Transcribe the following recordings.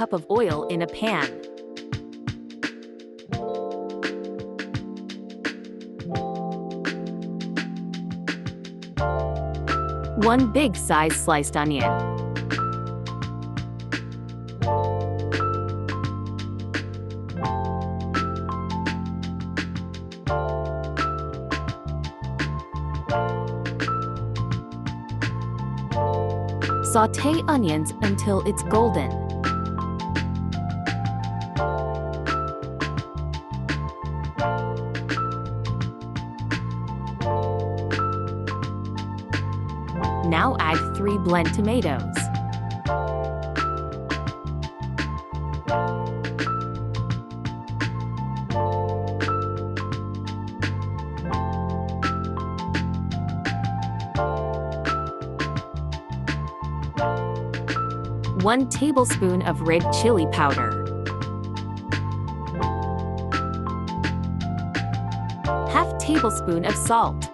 cup of oil in a pan. One big size sliced onion. Sauté onions until it's golden. Now add 3 blend tomatoes. One tablespoon of red chili powder. Half tablespoon of salt.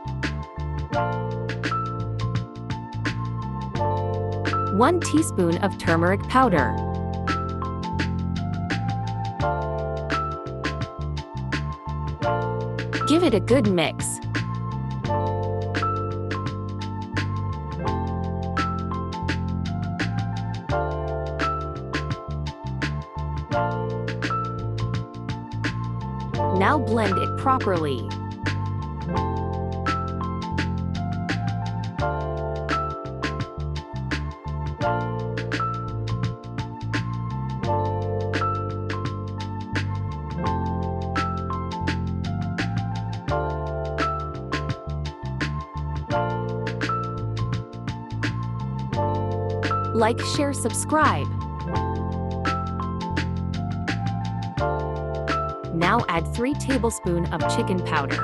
1 teaspoon of turmeric powder. Give it a good mix. Now blend it properly. Like, share, subscribe. Now add 3 tablespoons of chicken powder.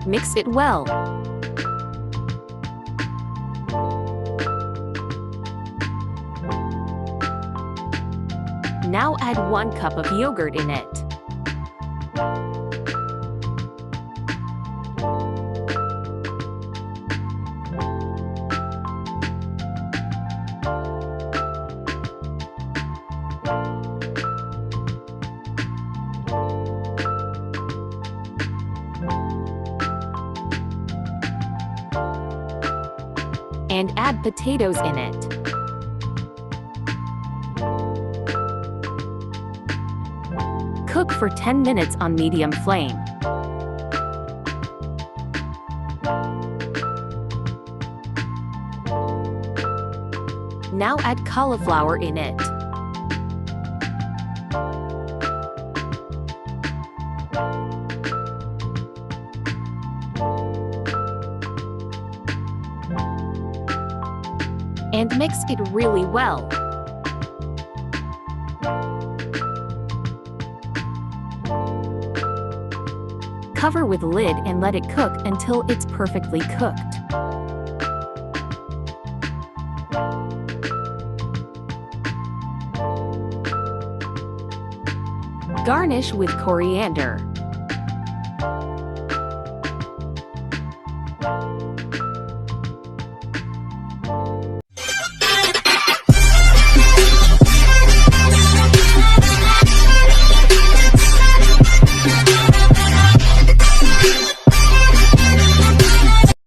Mix it well. Now add 1 cup of yogurt in it. And add potatoes in it. Cook for 10 minutes on medium flame. Now add cauliflower in it. And mix it really well. Cover with lid and let it cook until it's perfectly cooked. Garnish with coriander.